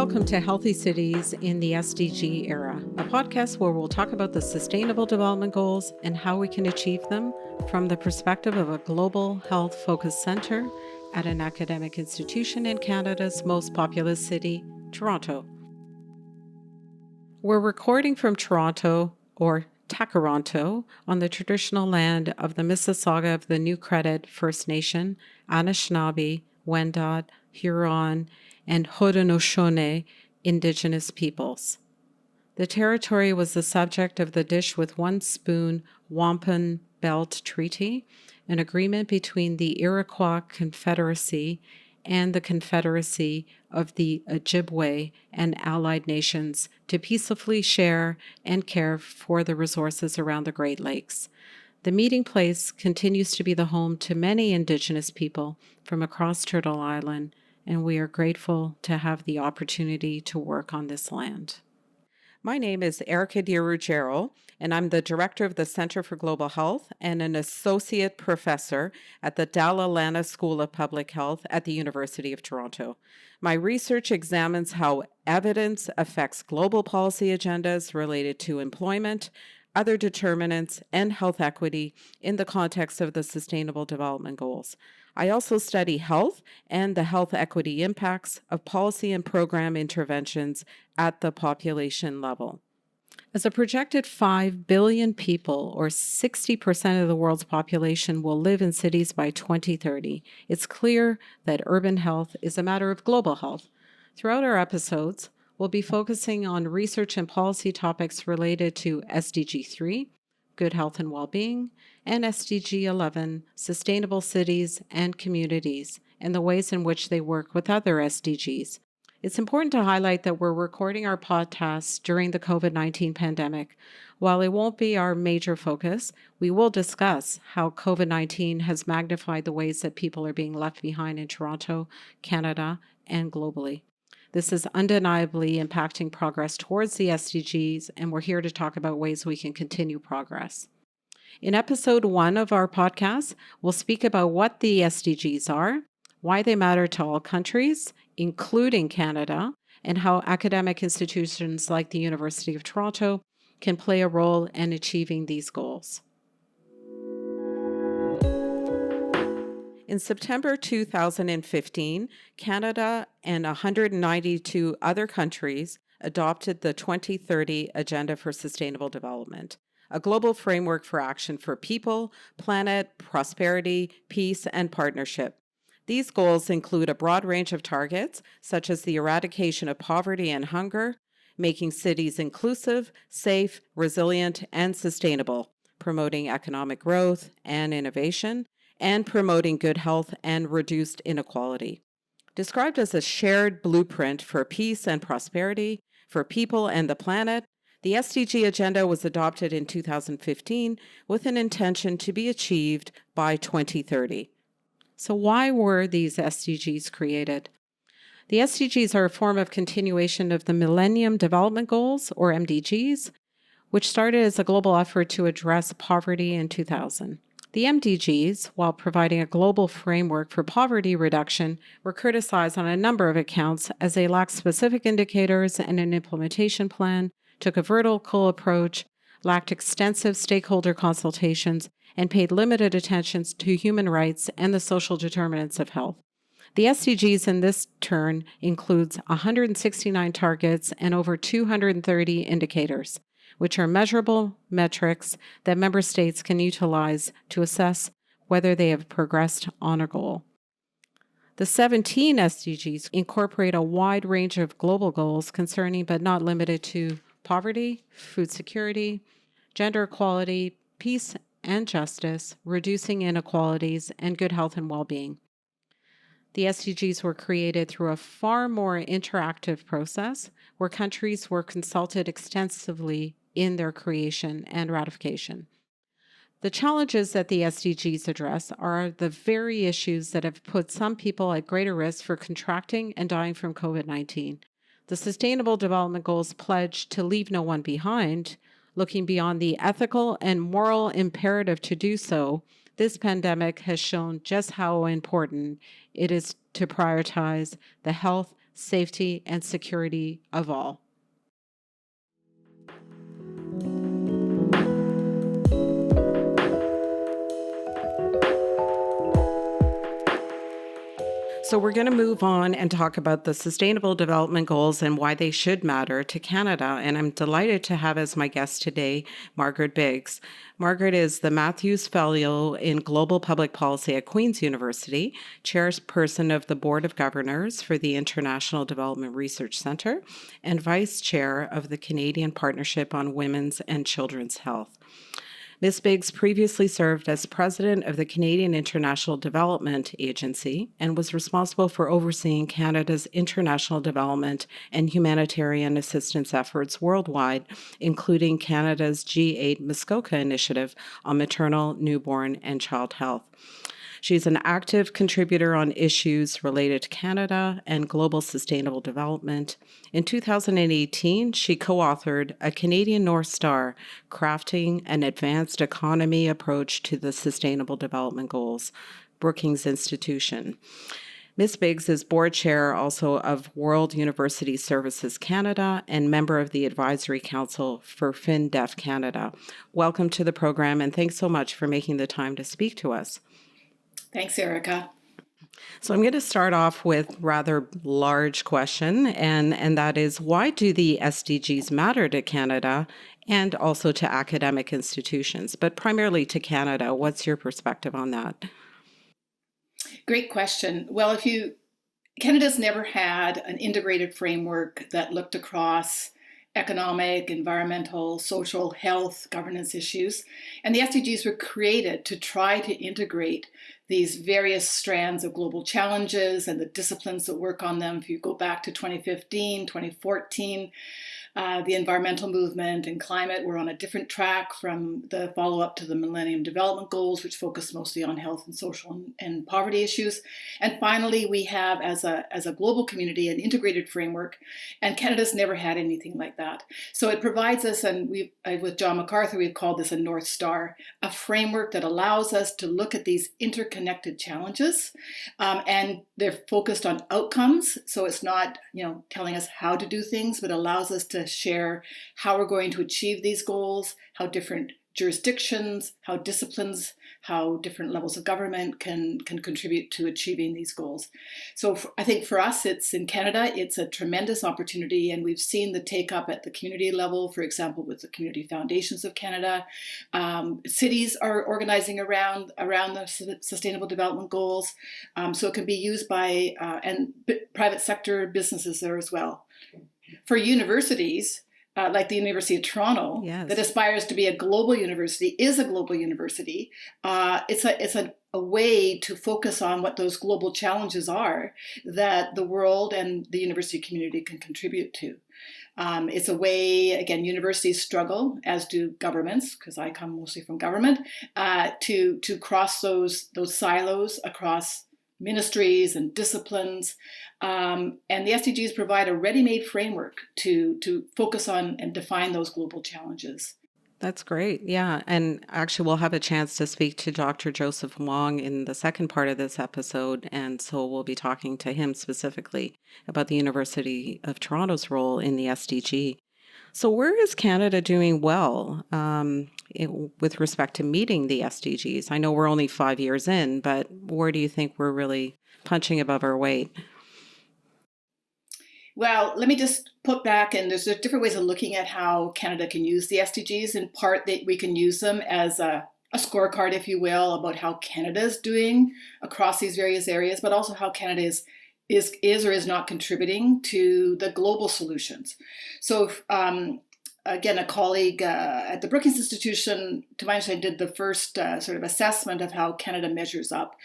Welcome to Healthy Cities in the SDG Era, a podcast where we'll talk about the Sustainable Development Goals and how we can achieve them from the perspective of a global health-focused center at an academic institution in Canada's most populous city, Toronto. We're recording from Toronto, or Takaronto, on the traditional land of the Mississauga of the New Credit First Nation, Anishinaabe, Wendat, Huron, and Haudenosaunee Indigenous peoples. The territory was the subject of the Dish with One Spoon Wampum Belt Treaty, an agreement between the Iroquois Confederacy and the Confederacy of the Ojibwe and allied nations to peacefully share and care for the resources around the Great Lakes. The meeting place continues to be the home to many Indigenous people from across Turtle Island, and we are grateful to have the opportunity to work on this land. My name is Erica Ruggiero, and I'm the director of the Center for Global Health and an associate professor at the Dalla Lana School of Public Health at the University of Toronto. My research examines how evidence affects global policy agendas related to employment, other determinants, and health equity in the context of the Sustainable Development Goals. I also study health and the health equity impacts of policy and program interventions at the population level. As a projected 5 billion people, or 60% of the world's population, will live in cities by 2030, it's clear that urban health is a matter of global health. Throughout our episodes, we'll be focusing on research and policy topics related to SDG 3, Good Health and Well-Being, and SDG 11, Sustainable Cities and Communities, and the ways in which they work with other SDGs. It's important to highlight that we're recording our podcast during the COVID-19 pandemic. While it won't be our major focus, we will discuss how COVID-19 has magnified the ways that people are being left behind in Toronto, Canada, and globally. This is undeniably impacting progress towards the SDGs, and we're here to talk about ways we can continue progress. In episode 1 of our podcast, we'll speak about what the SDGs are, why they matter to all countries, including Canada, and how academic institutions like the University of Toronto can play a role in achieving these goals. In September 2015, Canada and 192 other countries adopted the 2030 Agenda for Sustainable Development, a global framework for action for people, planet, prosperity, peace, and partnership. These goals include a broad range of targets, such as the eradication of poverty and hunger, making cities inclusive, safe, resilient, and sustainable, promoting economic growth and innovation, and promoting good health and reduced inequality. Described as a shared blueprint for peace and prosperity, for people and the planet, the SDG Agenda was adopted in 2015 with an intention to be achieved by 2030. So why were these SDGs created? The SDGs are a form of continuation of the Millennium Development Goals, or MDGs, which started as a global effort to address poverty in 2000. The MDGs, while providing a global framework for poverty reduction, were criticized on a number of accounts as they lacked specific indicators and an implementation plan, took a vertical approach, lacked extensive stakeholder consultations, and paid limited attention to human rights and the social determinants of health. The SDGs in this turn includes 169 targets and over 230 indicators, which are measurable metrics that member states can utilize to assess whether they have progressed on a goal. The 17 SDGs incorporate a wide range of global goals concerning but not limited to poverty, food security, gender equality, peace and justice, reducing inequalities, and good health and well-being. The SDGs were created through a far more interactive process where countries were consulted extensively in their creation and ratification. The challenges that the SDGs address are the very issues that have put some people at greater risk for contracting and dying from COVID-19. The Sustainable Development Goals pledge to leave no one behind. Looking beyond the ethical and moral imperative to do so, this pandemic has shown just how important it is to prioritize the health, safety, and security of all. So we're going to move on and talk about the Sustainable Development Goals and why they should matter to Canada. And I'm delighted to have as my guest today, Margaret Biggs. Margaret is the Matthews Fellow in Global Public Policy at Queen's University, Chairperson of the Board of Governors for the International Development Research Centre, and Vice Chair of the Canadian Partnership on Women's and Children's Health. Ms. Biggs previously served as president of the Canadian International Development Agency and was responsible for overseeing Canada's international development and humanitarian assistance efforts worldwide, including Canada's G8 Muskoka initiative on maternal, newborn, and child health. She's an active contributor on issues related to Canada and global sustainable development. In 2018, she co-authored a Canadian North Star, Crafting an Advanced Economy Approach to the Sustainable Development Goals, Brookings Institution. Ms. Biggs is board chair also of World University Services Canada and member of the Advisory Council for FinDevCanada. Welcome to the program, and thanks so much for making the time to speak to us. Thanks, Erica. So I'm going to start off with a rather large question, and that is, why do the SDGs matter to Canada and also to academic institutions, but primarily to Canada? What's your perspective on that? Great question. Well, Canada's never had an integrated framework that looked across economic, environmental, social, health, governance issues. And the SDGs were created to try to integrate these various strands of global challenges and the disciplines that work on them. If you go back to 2015, 2014, the environmental movement and climate were on a different track from the follow-up to the Millennium Development Goals, which focus mostly on health and social and poverty issues. And finally, we have, as a global community, an integrated framework, and Canada's never had anything like that. So it provides us, and with John MacArthur, we've called this a North Star, a framework that allows us to look at these interconnected challenges, and they're focused on outcomes. So it's not, telling us how to do things, but allows us to share how we're going to achieve these goals, how different jurisdictions, how disciplines, how different levels of government can contribute to achieving these goals. So I think for us, in Canada, it's a tremendous opportunity, and we've seen the take up at the community level, for example, with the Community Foundations of Canada. Cities are organizing around the Sustainable Development Goals, so it can be used by and private sector businesses there as well. For universities, like the University of Toronto, yes, that aspires to be a global university, is a global university. It's a way to focus on what those global challenges are that the world and the university community can contribute to. It's a way, again, universities struggle, as do governments, because I come mostly from government, to cross those silos across ministries and disciplines. And the SDGs provide a ready-made framework to focus on and define those global challenges. That's great. Yeah. And actually, we'll have a chance to speak to Dr. Joseph Wong in the second part of this episode. And so we'll be talking to him specifically about the University of Toronto's role in the SDG. So where is Canada doing well with respect to meeting the SDGs? I know we're only 5 years in, but where do you think we're really punching above our weight? Well, let me just put back, and there's different ways of looking at how Canada can use the SDGs. In part, that we can use them as a scorecard, if you will, about how Canada is doing across these various areas, but also how Canada is or is not contributing to the global solutions. So again, a colleague at the Brookings Institution, to my understanding, did the first sort of assessment of how Canada measures up.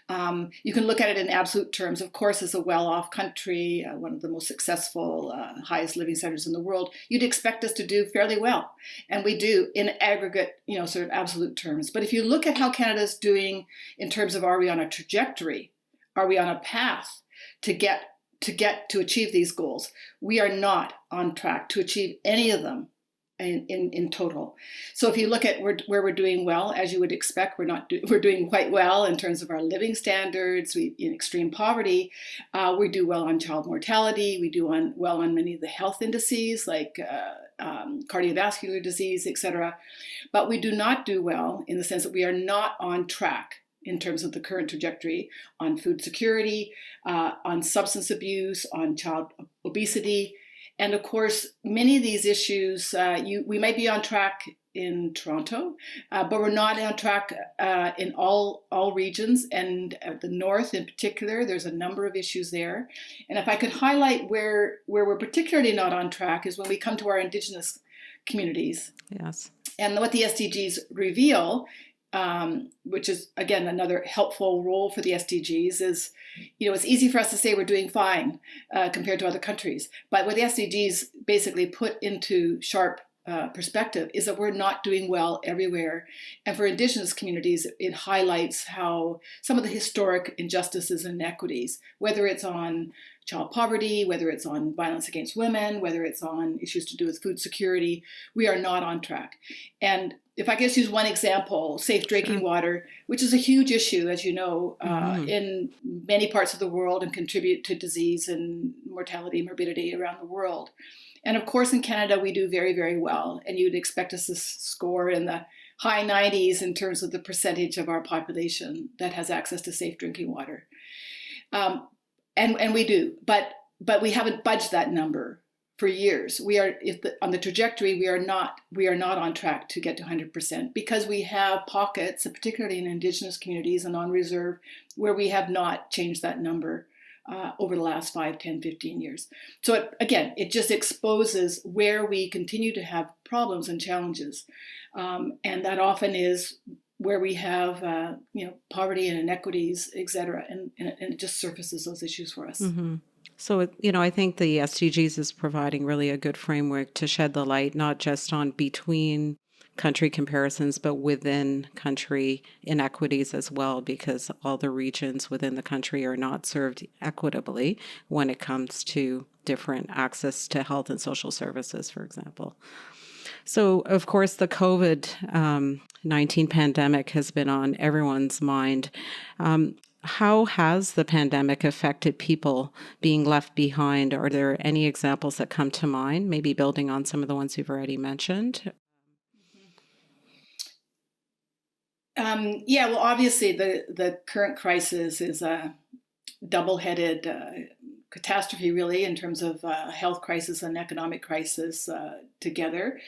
You can look at it in absolute terms. Of course, as a well-off country, one of the most successful, highest living standards in the world, you'd expect us to do fairly well. And we do in aggregate, sort of absolute terms. But if you look at how Canada's doing in terms of, are we on a trajectory? Are we on a path to achieve these goals? We are not on track to achieve any of them in total. So if you look at where we're doing well, as you would expect, we're doing quite well in terms of our living standards. In extreme poverty, we do well on child mortality. We do well on many of the health indices like cardiovascular disease, etc. But we do not do well in the sense that we are not on track in terms of the current trajectory on food security, on substance abuse, on child obesity. And of course, many of these issues, we might be on track in Toronto, but we're not on track in all regions. And the North in particular, there's a number of issues there. And if I could highlight where we're particularly not on track is when we come to our Indigenous communities. Yes. And what the SDGs reveal, which is, again, another helpful role for the SDGs, is, it's easy for us to say we're doing fine compared to other countries. But what the SDGs basically put into sharp perspective is that we're not doing well everywhere. And for Indigenous communities, it highlights how some of the historic injustices and inequities, whether it's on child poverty, whether it's on violence against women, whether it's on issues to do with food security, we are not on track. And if I could just use one example, safe drinking water, which is a huge issue, as you know, in many parts of the world and contribute to disease and mortality, morbidity around the world. And of course, in Canada, we do very, very well. And you'd expect us to score in the high 90s in terms of the percentage of our population that has access to safe drinking water. And we do, but we haven't budged that number for years. We are on the trajectory. We are not on track to get to 100% because we have pockets, particularly in Indigenous communities and on reserve, where we have not changed that number over the last 5, 10, 15 years. So it just exposes where we continue to have problems and challenges, and that often is where we have poverty and inequities, et cetera, and it just surfaces those issues for us. Mm-hmm. So, I think the SDGs is providing really a good framework to shed the light, not just on between country comparisons, but within country inequities as well, because all the regions within the country are not served equitably when it comes to different access to health and social services, for example. So, of course, the COVID-19 pandemic has been on everyone's mind. How has the pandemic affected people being left behind? Are there any examples that come to mind, maybe building on some of the ones you've already mentioned? Well, obviously, the current crisis is a double-headed catastrophe, really, in terms of health crisis and economic crisis together.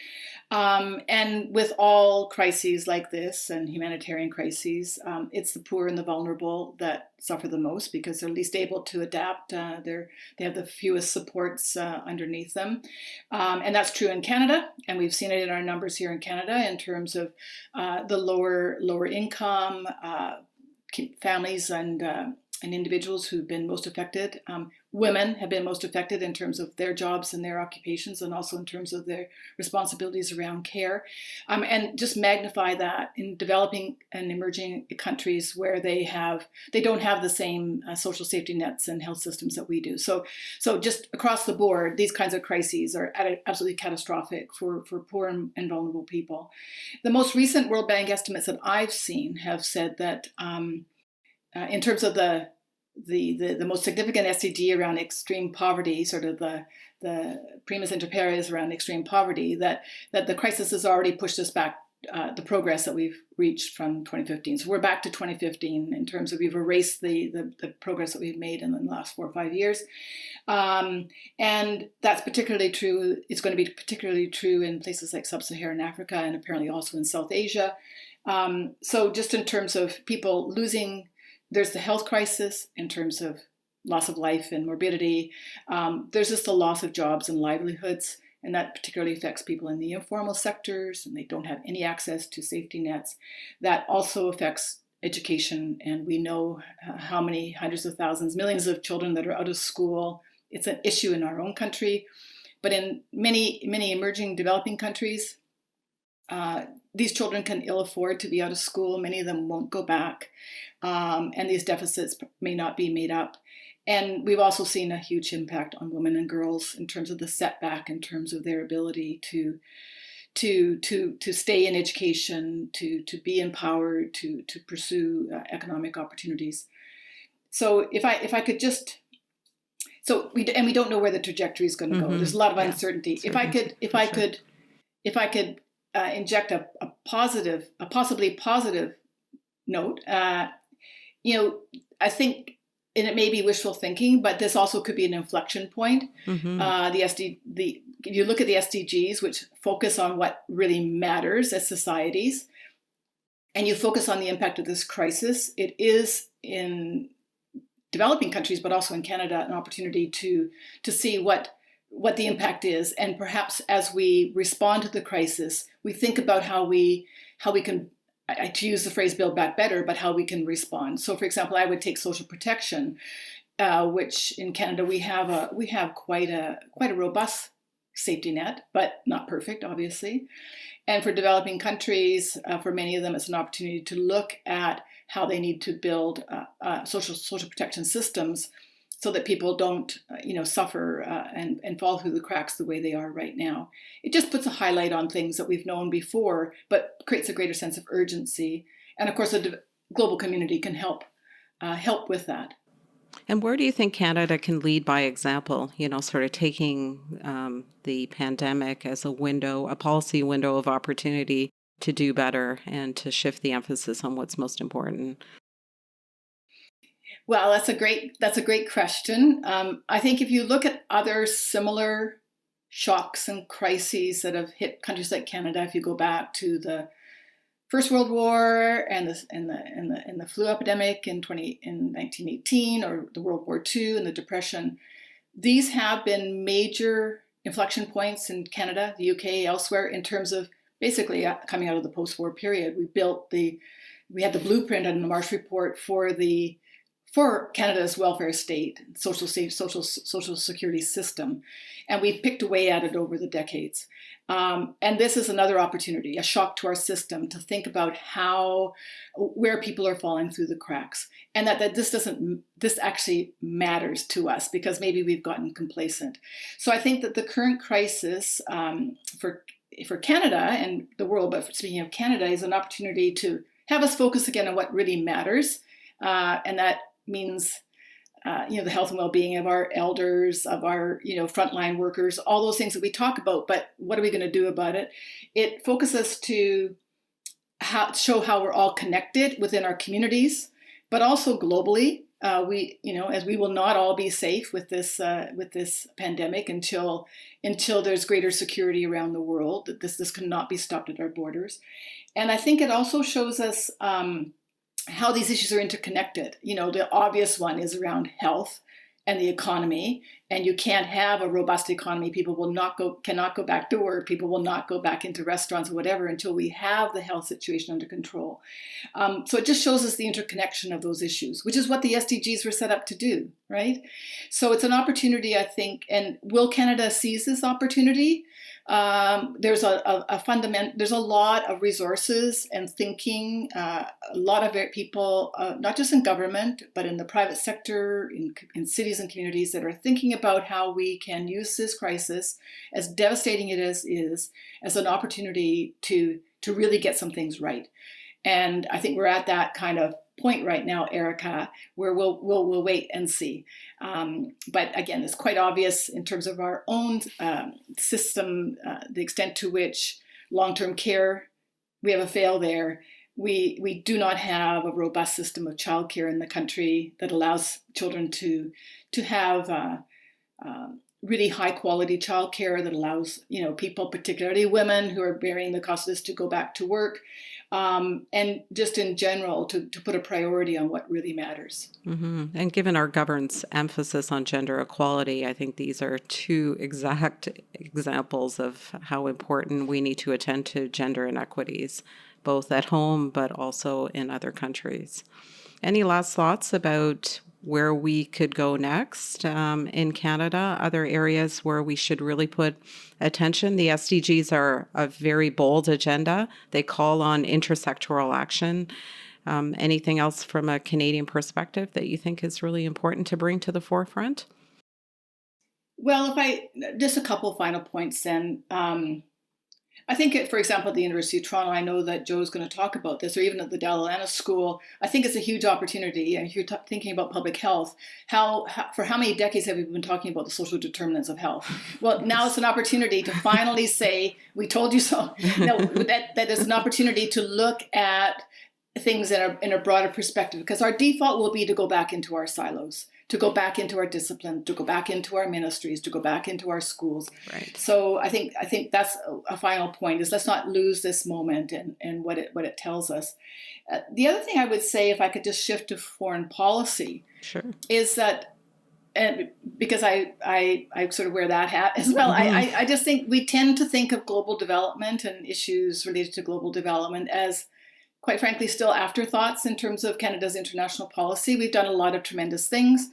And with all crises like this and humanitarian crises, it's the poor and the vulnerable that suffer the most because they're least able to adapt. They have the fewest supports underneath them. And that's true in Canada. And we've seen it in our numbers here in Canada in terms of the lower income families and individuals who've been most affected. Women have been most affected in terms of their jobs and their occupations, and also in terms of their responsibilities around care. And just magnify that in developing and emerging countries where they don't have the same social safety nets and health systems that we do. So just across the board, these kinds of crises are absolutely catastrophic for poor and vulnerable people. The most recent World Bank estimates that I've seen have said that in terms of the most significant SDG around extreme poverty, sort of the primus inter pares around extreme poverty, that the crisis has already pushed us back the progress that we've reached from 2015. So we're back to 2015 in terms of we've erased the progress that we've made in the last 4 or 5 years. And that's particularly true. It's going to be particularly true in places like sub-Saharan Africa and apparently also in South Asia. So just in terms of people losing, there's the health crisis in terms of loss of life and morbidity. There's just the loss of jobs and livelihoods, and that particularly affects people in the informal sectors, and they don't have any access to safety nets. That also affects education, and we know how many hundreds of thousands, millions of children that are out of school. It's an issue in our own country, but in many emerging developing countries, these children can ill afford to be out of school. Many of them won't go back, and these deficits may not be made up. And we've also seen a huge impact on women and girls in terms of the setback, in terms of their ability to to stay in education, to be empowered, to pursue economic opportunities. So if I could just, so we don't know where the trajectory is going to go. There's a lot of uncertainty. If I could inject a possibly positive note, I think, and it may be wishful thinking, but this also could be an inflection point. If you look at the SDGs, which focus on what really matters as societies, and you focus on the impact of this crisis, it is in developing countries, but also in Canada, an opportunity to see what the impact is. And perhaps as we respond to the crisis, we think about how we can, to use the phrase build back better, but how we can respond. So for example, I would take social protection, which in Canada we have quite a robust safety net, but not perfect, obviously. And for developing countries, for many of them, it's an opportunity to look at how they need to build social protection systems so that people don't, suffer and fall through the cracks the way they are right now. It just puts a highlight on things that we've known before, but creates a greater sense of urgency. And of course, the global community can help with that. And where do you think Canada can lead by example, sort of taking the pandemic as a policy window of opportunity to do better and to shift the emphasis on what's most important? Well, that's a great question. I think if you look at other similar shocks and crises that have hit countries like Canada, if you go back to the First World War and the flu epidemic in 1918, or the World War II and the Depression, these have been major inflection points in Canada, the UK, elsewhere, in terms of basically coming out of the post-war period. We had the blueprint and the Marsh Report for Canada's welfare state, social security system, and we've picked away at it over the decades. And this is another opportunity, a shock to our system, to think about where people are falling through the cracks, and that this actually matters to us because maybe we've gotten complacent. So I think that the current crisis for Canada and the world, but speaking of Canada, is an opportunity to have us focus again on what really matters, and that means the health and well-being of our elders, of our frontline workers, all those things that we talk about. But what are we going to do about it? It focuses to show how we're all connected within our communities, but also globally. As we will not all be safe with this pandemic until there's greater security around the world. That this cannot be stopped at our borders, and I think it also shows us how these issues are interconnected. The obvious one is around health and the economy, and you can't have a robust economy. People cannot go back to work. People will not go back into restaurants or whatever until we have the health situation under control. So it just shows us the interconnection of those issues, which is what the SDGs were set up to do, right? So it's an opportunity, I think, and will Canada seize this opportunity? There's there's a lot of resources and thinking, a lot of people, not just in government, but in the private sector, in cities and communities, that are thinking about how we can use this crisis, as devastating it is, as an opportunity to really get some things right. And I think we're at that kind of point right now, Erica, where we'll wait and see. But again, it's quite obvious in terms of our own system, the extent to which long-term care, we have a fail there. We do not have a robust system of childcare in the country that allows children to have really high quality childcare, that allows people, particularly women who are bearing the cost of this, to go back to work. And just in general, to put a priority on what really matters. Mm-hmm. And given our government's emphasis on gender equality, I think these are two exact examples of how important we need to attend to gender inequities, both at home but also in other countries. Any last thoughts about where we could go next in Canada, other areas where we should really put attention? The SDGs are a very bold agenda. They call on intersectoral action. Anything else from a Canadian perspective that you think is really important to bring to the forefront? Well, just a couple of final points then. I think, for example, at the University of Toronto, I know that Joe's going to talk about this, or even at the Dalla School. I think it's a huge opportunity. And if you're thinking about public health, for how many decades have we been talking about the social determinants of health? Well, now it's an opportunity to finally say, we told you so. No, that is an opportunity to look at things in a broader perspective, because our default will be to go back into our silos, to go back into our discipline, to go back into our ministries, to go back into our schools. Right. So I think that's a final point, is let's not lose this moment and what it tells us. The other thing I would say, if I could just shift to foreign policy, Sure. is that, and because I sort of wear that hat as well, I just think we tend to think of global development and issues related to global development as, quite frankly, still afterthoughts in terms of Canada's international policy. We've done a lot of tremendous things,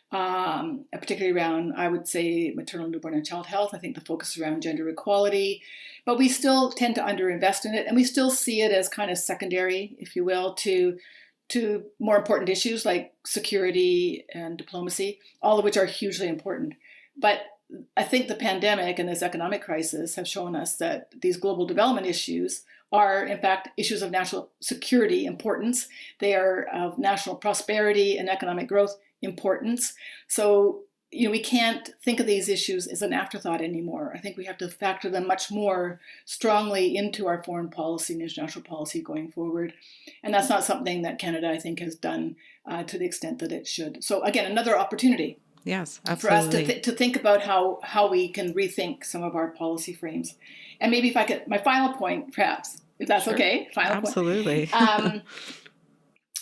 particularly around, I would say, maternal, newborn, and child health. I think the focus is around gender equality, but we still tend to underinvest in it, and we still see it as kind of secondary, if you will, to more important issues like security and diplomacy, all of which are hugely important. But I think the pandemic and this economic crisis have shown us that these global development issues are, in fact, issues of national security importance. They are of national prosperity and economic growth importance. So, we can't think of these issues as an afterthought anymore. I think we have to factor them much more strongly into our foreign policy and international policy going forward. And that's not something that Canada, I think, has done to the extent that it should. So again, another opportunity. Yes, absolutely. For us to think about how we can rethink some of our policy frames. And maybe if I could, my final point, perhaps, if that's Sure. okay. Final absolutely. point.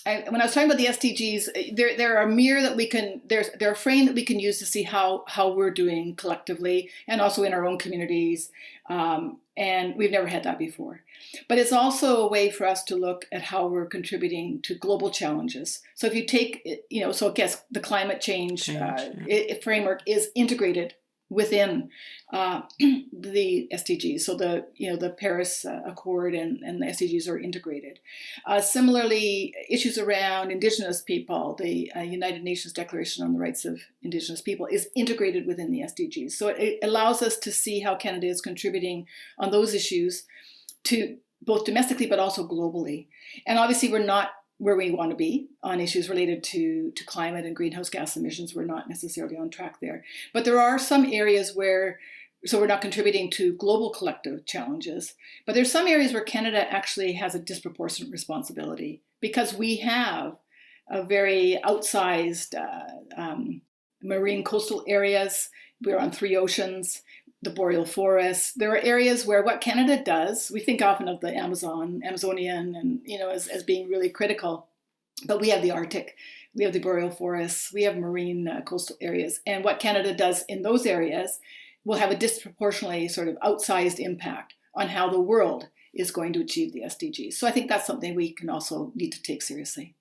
When I was talking about the SDGs, they're a mirror that we can, they're a frame that we can use to see how we're doing collectively and also in our own communities. And we've never had that before. But it's also a way for us to look at how we're contributing to global challenges. So if you take, so I guess the climate change framework is integrated within the SDGs. So the Paris Accord and the SDGs are integrated. Similarly, issues around Indigenous people, the United Nations Declaration on the Rights of Indigenous People is integrated within the SDGs. So it allows us to see how Canada is contributing on those issues, to both domestically but also globally. And obviously we're not where we want to be on issues related to climate and greenhouse gas emissions. We're not necessarily on track there. But there are some areas where, so we're not contributing to global collective challenges, but there's some areas where Canada actually has a disproportionate responsibility, because we have a very outsized marine coastal areas. We're on 3 oceans, the boreal forests. There are areas where what Canada does, we think often of the Amazonian, and as being really critical, but we have the Arctic, we have the boreal forests, we have marine coastal areas, and what Canada does in those areas will have a disproportionately sort of outsized impact on how the world is going to achieve the SDGs. So I think that's something we can also need to take seriously.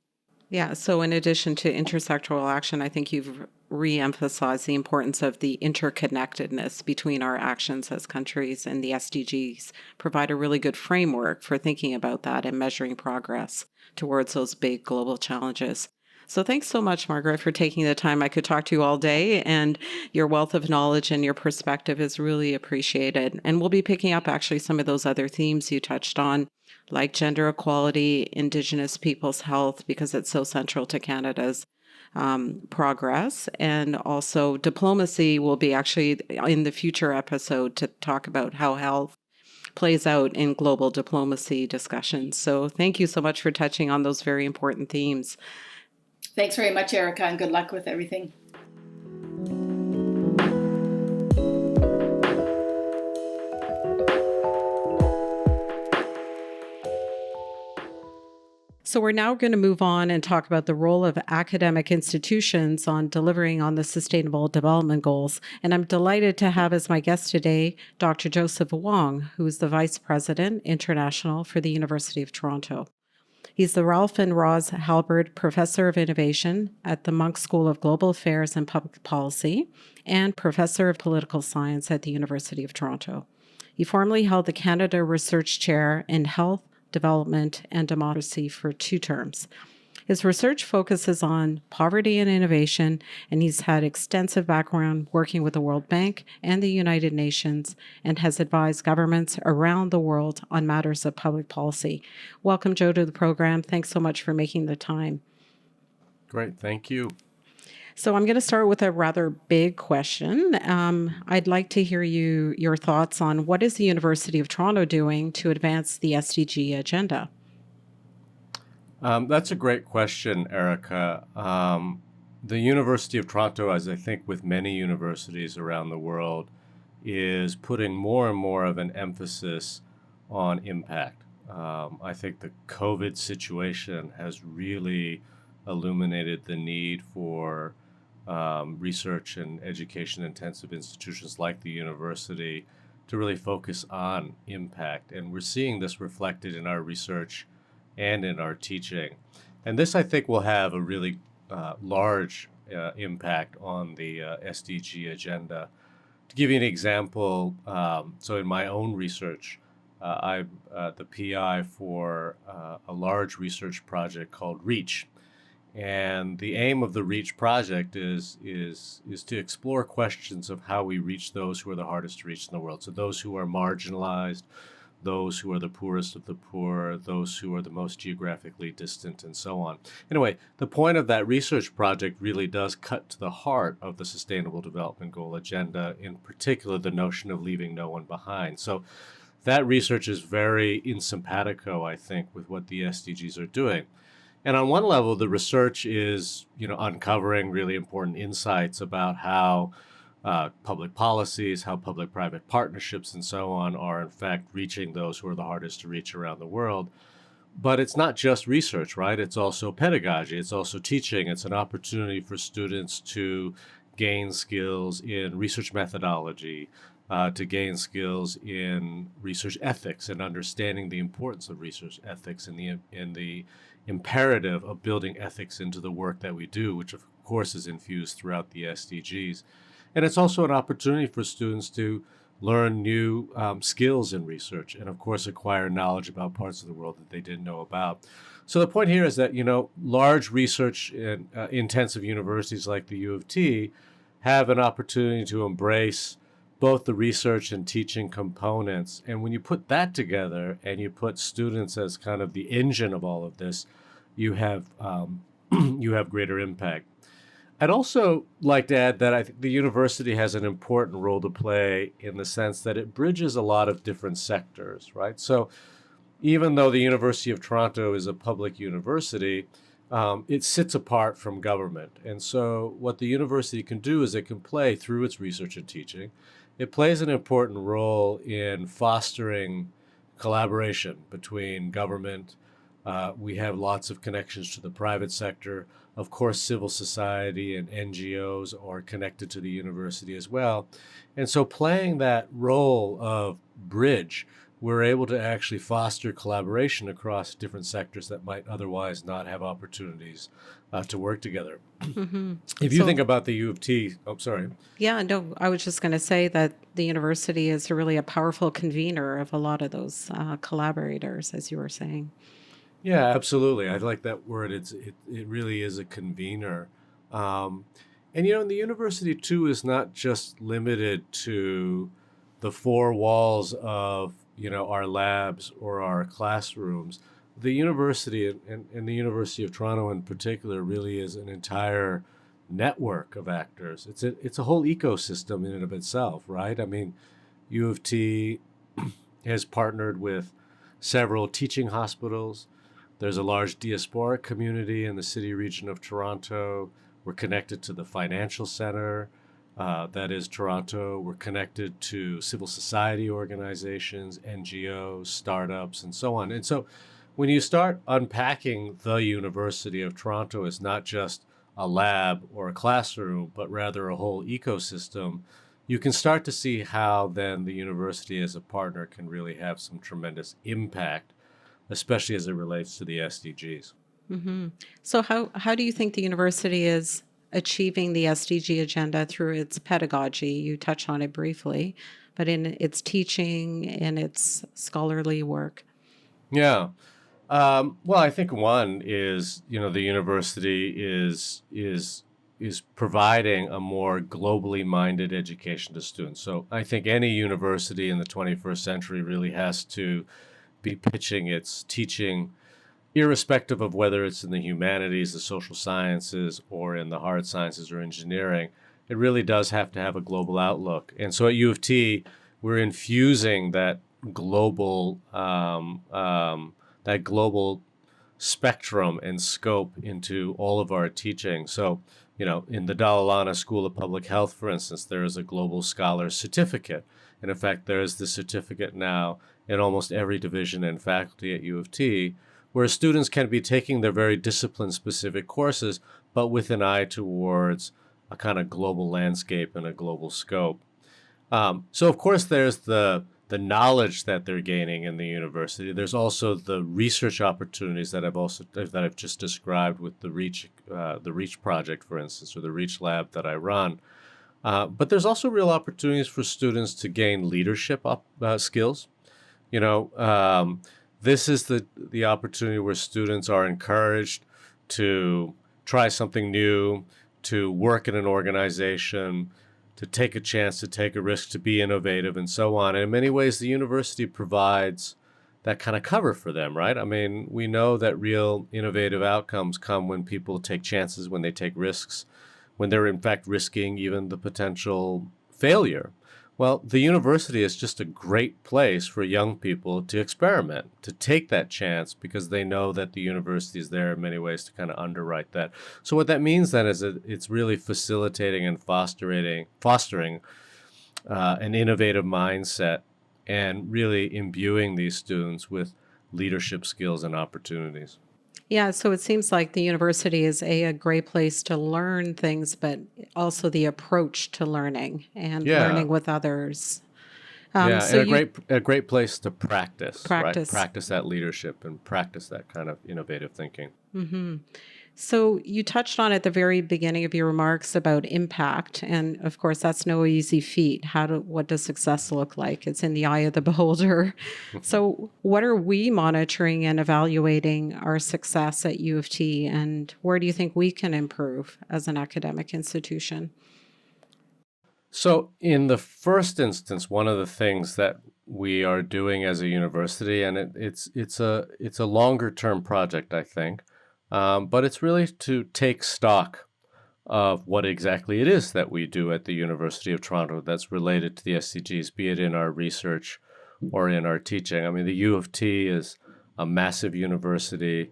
Yeah, so in addition to intersectoral action, I think you've re-emphasized the importance of the interconnectedness between our actions as countries, and the SDGs provide a really good framework for thinking about that and measuring progress towards those big global challenges. So thanks so much, Margaret, for taking the time. I could talk to you all day, and your wealth of knowledge and your perspective is really appreciated. And we'll be picking up actually some of those other themes you touched on, like gender equality, Indigenous people's health, because it's so central to Canada's progress. And also diplomacy will be actually in the future episode to talk about how health plays out in global diplomacy discussions. So thank you so much for touching on those very important themes. Thanks very much, Erica, and good luck with everything. So we're now going to move on and talk about the role of academic institutions on delivering on the Sustainable Development Goals. And I'm delighted to have as my guest today, Dr. Joseph Wong, who is the Vice President International for the University of Toronto. He's the Ralph and Roz Halbert Professor of Innovation at the Munk School of Global Affairs and Public Policy and Professor of Political Science at the University of Toronto. He formerly held the Canada Research Chair in Health, Development, and Democracy for 2 terms. His research focuses on poverty and innovation, and he's had extensive background working with the World Bank and the United Nations and has advised governments around the world on matters of public policy. Welcome, Joe, to the program. Thanks so much for making the time. Great, thank you. So I'm going to start with a rather big question. I'd like to hear your thoughts on what is the University of Toronto doing to advance the SDG agenda? That's a great question, Erica. The University of Toronto, as I think with many universities around the world, is putting more and more of an emphasis on impact. I think the COVID situation has really illuminated the need for research and education-intensive institutions like the university to really focus on impact. And we're seeing this reflected in our research and in our teaching. And this, I think, will have a really large impact on the SDG agenda. To give you an example, so in my own research, I'm the PI for a large research project called REACH. And the aim of the REACH project is to explore questions of how we reach those who are the hardest to reach in the world. So those who are marginalized, those who are the poorest of the poor, those who are the most geographically distant, and so on. Anyway, the point of that research project really does cut to the heart of the Sustainable Development Goal agenda, in particular the notion of leaving no one behind. So that research is very in simpatico, I think, with what the SDGs are doing. And on one level, the research is, uncovering really important insights about how public policies, how public-private partnerships, and so on are in fact reaching those who are the hardest to reach around the world. But it's not just research, right? It's also pedagogy. It's also teaching. It's an opportunity for students to gain skills in research methodology, to gain skills in research ethics and understanding the importance of research ethics and the imperative of building ethics into the work that we do, which of course is infused throughout the SDGs. And it's also an opportunity for students to learn new skills in research and of course acquire knowledge about parts of the world that they didn't know about. So the point here is that, large research and intensive universities like the U of T have an opportunity to embrace both the research and teaching components. And when you put that together and you put students as kind of the engine of all of this, you have you have greater impact. I'd also like to add that I think the university has an important role to play in the sense that it bridges a lot of different sectors, right? So even though the University of Toronto is a public university, it sits apart from government. And so what the university can do is it can play through its research and teaching. It plays an important role in fostering collaboration between government. We have lots of connections to the private sector. Of course, civil society and NGOs are connected to the university as well. And so playing that role of bridge, we're able to actually foster collaboration across different sectors that might otherwise not have opportunities to work together. Mm-hmm. If you think about the U of T, sorry. Yeah, no, I was just going to say that the university is really a powerful convener of a lot of those collaborators, as you were saying. Yeah, absolutely. I like that word. It really is a convener. And the university too is not just limited to the four walls of our labs or our classrooms. The university and the University of Toronto in particular really is an entire network of actors. It's a whole ecosystem in and of itself, right? I mean, U of T has partnered with several teaching hospitals. There's a large diasporic community in the city region of Toronto. We're connected to the financial center, that is Toronto. We're connected to civil society organizations, NGOs, startups, and so on. And so when you start unpacking the University of Toronto as not just a lab or a classroom, but rather a whole ecosystem, you can start to see how then the university as a partner can really have some tremendous impact, especially as it relates to the SDGs. Mm-hmm. So how do you think the university is achieving the SDG agenda through its pedagogy? You touched on it briefly, but in its teaching and its scholarly work. Yeah. Well, I think one is, the university is providing a more globally minded education to students. So I think any university in the 21st century really has to be pitching its teaching, irrespective of whether it's in the humanities, the social sciences, or in the hard sciences or engineering. It really does have to have a global outlook. And so at U of T, we're infusing global that global spectrum and scope into all of our teaching. So, in the Dalla School of Public Health, for instance, there is a Global Scholar Certificate. And in fact, there is the certificate now in almost every division and faculty at U of T, where students can be taking their very discipline-specific courses, but with an eye towards a kind of global landscape and a global scope. So of course there's the knowledge that they're gaining in the university. There's also the research opportunities that I've just described with the Reach project, for instance, or the Reach lab that I run. But there's also real opportunities for students to gain leadership skills. This is the opportunity where students are encouraged to try something new, to work in an organization, to take a chance, to take a risk, to be innovative, and so on. And in many ways, the university provides that kind of cover for them, right? I mean, we know that real innovative outcomes come when people take chances, when they take risks, when they're in fact risking even the potential failure. Well, the university is just a great place for young people to experiment, to take that chance, because they know that the university is there in many ways to kind of underwrite that. So what that means then is that it's really facilitating and fostering an innovative mindset and really imbuing these students with leadership skills and opportunities. Yeah, so it seems like the university is a great place to learn things, but also the approach to learning and Yeah. learning with others. Yeah, So and you a great place to practice, right? practice. Practice that leadership and practice that kind of innovative thinking. So you touched on at the very beginning of your remarks about impact, and of course that's no easy feat. What does success look like? It's in the eye of the beholder. So what are we monitoring and evaluating our success at U of T, and where do you think we can improve as an academic institution? So in the first instance, one of the things that we are doing as a university, and it's a longer term project, I think, but it's really to take stock of what exactly it is that we do at the University of Toronto that's related to the SDGs, be it in our research or in our teaching. I mean, the U of T is a massive university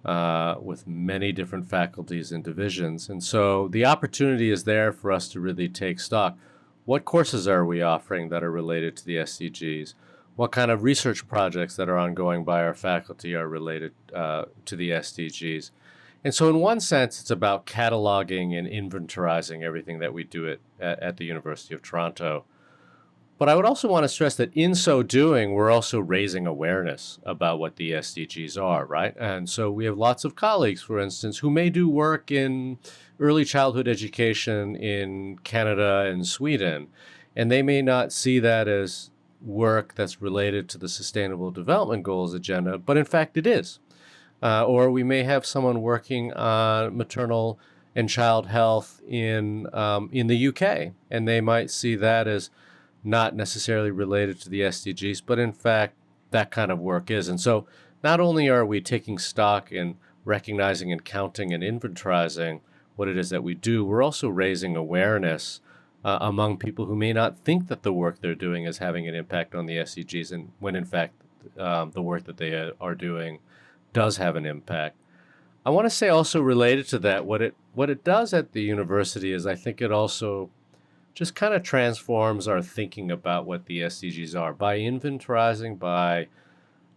with many different faculties and divisions. And so the opportunity is there for us to really take stock. What courses are we offering that are related to the SDGs? What kind of research projects that are ongoing by our faculty are related to the SDGs? And so in one sense, it's about cataloging and inventorizing everything that we do at the University of Toronto. But I would also want to stress that in so doing, we're also raising awareness about what the SDGs are, right? And so we have lots of colleagues, for instance, who may do work in early childhood education in Canada and Sweden, and they may not see that as work that's related to the Sustainable Development Goals agenda, but in fact it is. Or we may have someone working on maternal and child health in the UK, and they might see that as not necessarily related to the SDGs, but in fact that kind of work is. And so not only are we taking stock in recognizing and counting and inventorizing what it is that we do, we're also raising awareness among people who may not think that the work they're doing is having an impact on the SDGs, and when in fact the work that they are doing does have an impact. I want to say also related to that, what it does at the university is I think it also just kind of transforms our thinking about what the SDGs are by inventorizing, by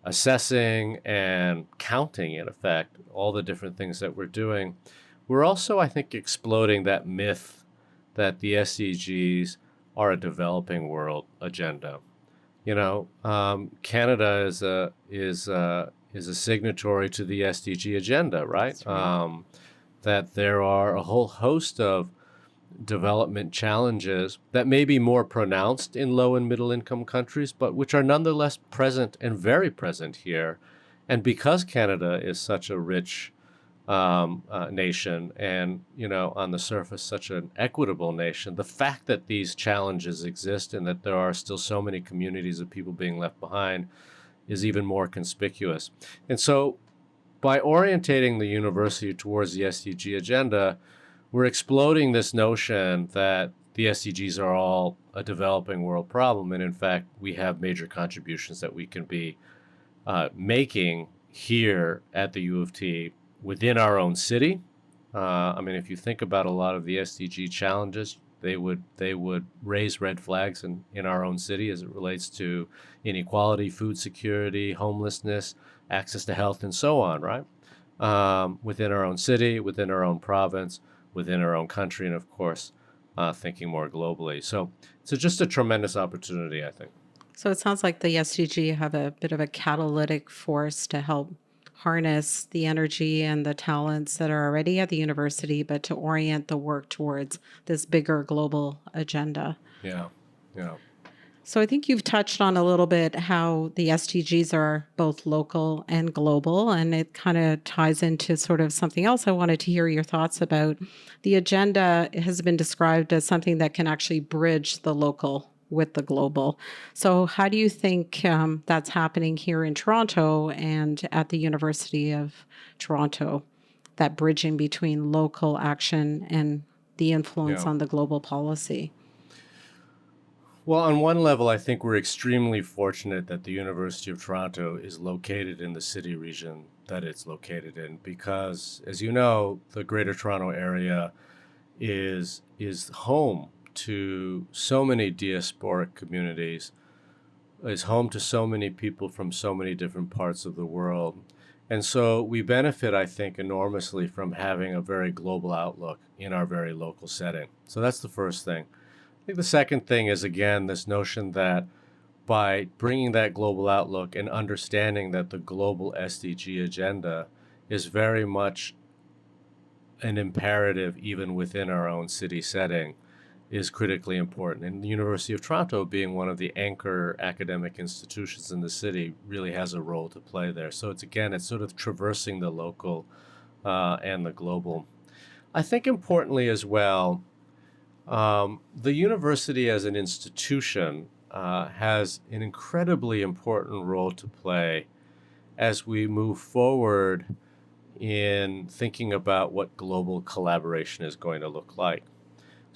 assessing and counting, in effect, all the different things that we're doing. We're also, I think, exploding that myth that the SDGs are a developing world agenda. Canada is a signatory to the SDG agenda, right? That's right. That there are a whole host of development challenges that may be more pronounced in low and middle income countries, but which are nonetheless present and very present here. And because Canada is such a rich nation and, on the surface, such an equitable nation, the fact that these challenges exist and that there are still so many communities of people being left behind is even more conspicuous. And so by orientating the university towards the SDG agenda, we're exploding this notion that the SDGs are all a developing world problem. And in fact, we have major contributions that we can be making here at the U of T within our own city. If you think about a lot of the SDG challenges, they would raise red flags in our own city as it relates to inequality, food security, homelessness, access to health, and so on, right? Within our own city, within our own province, within our own country, and of course, thinking more globally. So it's just a tremendous opportunity, I think. So it sounds like the SDG have a bit of a catalytic force to help harness the energy and the talents that are already at the university, but to orient the work towards this bigger global agenda. Yeah. So I think you've touched on a little bit how the SDGs are both local and global, and it kind of ties into sort of something else I wanted to hear your thoughts about. The agenda has been described as something that can actually bridge the local with the global. So how do you think that's happening here in Toronto and at the University of Toronto, that bridging between local action and the influence on the global policy? Well, on one level, I think we're extremely fortunate that the University of Toronto is located in the city region that it's located in because, as you know, the Greater Toronto Area is home to so many diasporic communities, is home to so many people from so many different parts of the world. And so we benefit, I think, enormously from having a very global outlook in our very local setting. So that's the first thing. I think the second thing is, again, this notion that by bringing that global outlook and understanding that the global SDG agenda is very much an imperative even within our own city setting is critically important. And the University of Toronto, being one of the anchor academic institutions in the city, really has a role to play there. So it's sort of traversing the local and the global. I think importantly as well, the university as an institution has an incredibly important role to play as we move forward in thinking about what global collaboration is going to look like.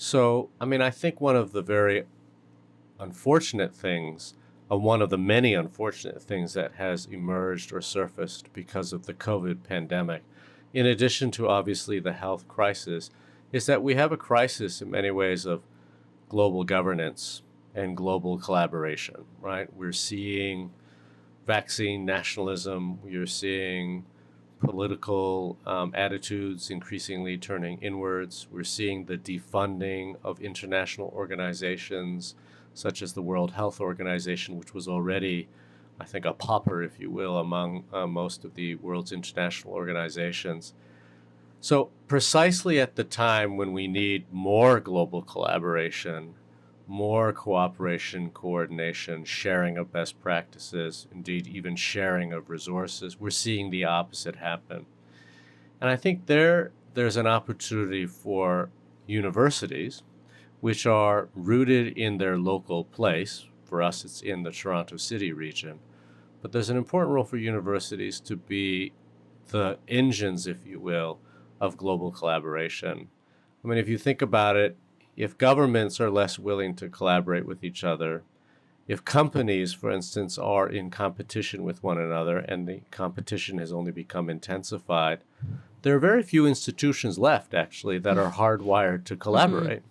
So, I think one of the very unfortunate things, one of the many unfortunate things that has emerged or surfaced because of the COVID pandemic, in addition to obviously the health crisis, is that we have a crisis in many ways of global governance and global collaboration, right? We're seeing vaccine nationalism. You're seeing political attitudes increasingly turning inwards. We're seeing the defunding of international organizations such as the World Health Organization, which was already, I think, a pauper, if you will, among most of the world's international organizations. So precisely at the time when we need more global collaboration, more cooperation, coordination, sharing of best practices, indeed even sharing of resources, we're seeing the opposite happen. And I think there's an opportunity for universities, which are rooted in their local place. For us, it's in the Toronto City region. But there's an important role for universities to be the engines, if you will, of global collaboration. If you think about it, if governments are less willing to collaborate with each other, if companies, for instance, are in competition with one another and the competition has only become intensified, there are very few institutions left, actually, that are hardwired to collaborate.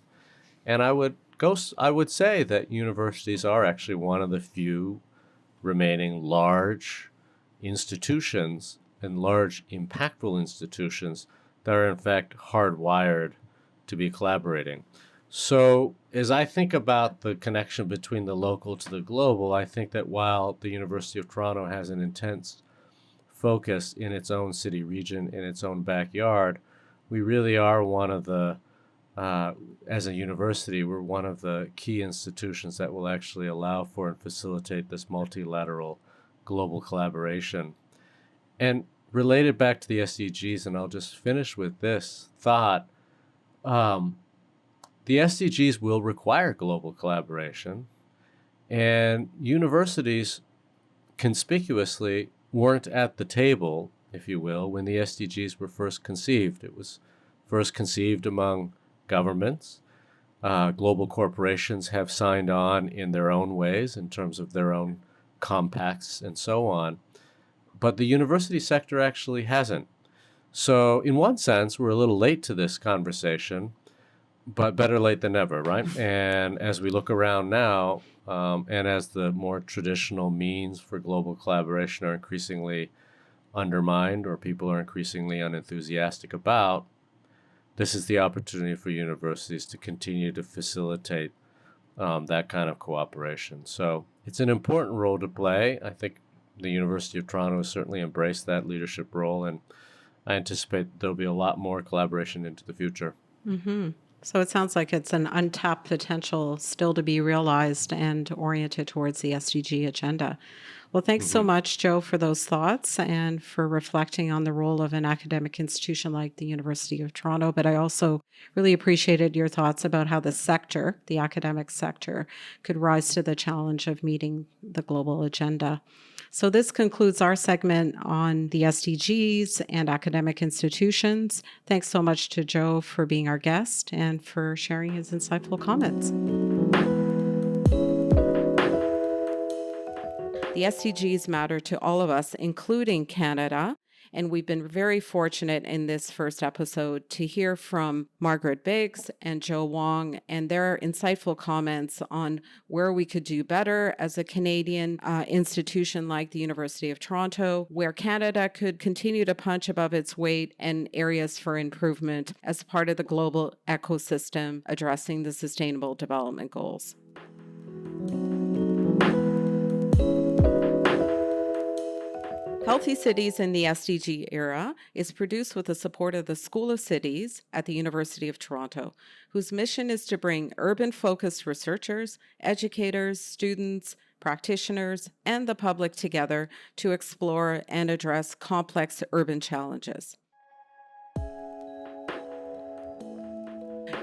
And I would say that universities are actually one of the few remaining large institutions and large impactful institutions that are in fact hardwired to be collaborating. So as I think about the connection between the local to the global, I think that while the University of Toronto has an intense focus in its own city region, in its own backyard, we really are one of the, as a university, we're one of the key institutions that will actually allow for and facilitate this multilateral global collaboration. And related back to the SDGs, and I'll just finish with this thought, the SDGs will require global collaboration, and universities conspicuously weren't at the table, if you will, when the SDGs were first conceived. It was first conceived among governments. Global corporations have signed on in their own ways in terms of their own compacts and so on. But the university sector actually hasn't. So in one sense, we're a little late to this conversation, but better late than never, right? And as we look around now, and as the more traditional means for global collaboration are increasingly undermined or people are increasingly unenthusiastic about, this is the opportunity for universities to continue to facilitate that kind of cooperation. So it's an important role to play. I think the University of Toronto has certainly embraced that leadership role, and I anticipate there'll be a lot more collaboration into the future. Mm-hmm. So it sounds like it's an untapped potential still to be realized and oriented towards the SDG agenda. Well, thanks so much, Joe, for those thoughts and for reflecting on the role of an academic institution like the University of Toronto. But I also really appreciated your thoughts about how the sector, the academic sector, could rise to the challenge of meeting the global agenda. So this concludes our segment on the SDGs and academic institutions. Thanks so much to Joe for being our guest and for sharing his insightful comments. The SDGs matter to all of us, including Canada, and we've been very fortunate in this first episode to hear from Margaret Biggs and Joe Wong and their insightful comments on where we could do better as a Canadian institution like the University of Toronto, where Canada could continue to punch above its weight, and areas for improvement as part of the global ecosystem addressing the Sustainable Development Goals. Healthy Cities in the SDG Era is produced with the support of the School of Cities at the University of Toronto, whose mission is to bring urban-focused researchers, educators, students, practitioners, and the public together to explore and address complex urban challenges.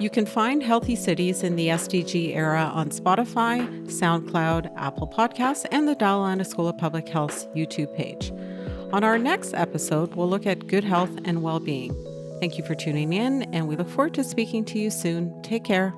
You can find Healthy Cities in the SDG Era on Spotify, SoundCloud, Apple Podcasts, and the Dalla School of Public Health's YouTube page. On our next episode, we'll look at good health and well-being. Thank you for tuning in, and we look forward to speaking to you soon. Take care.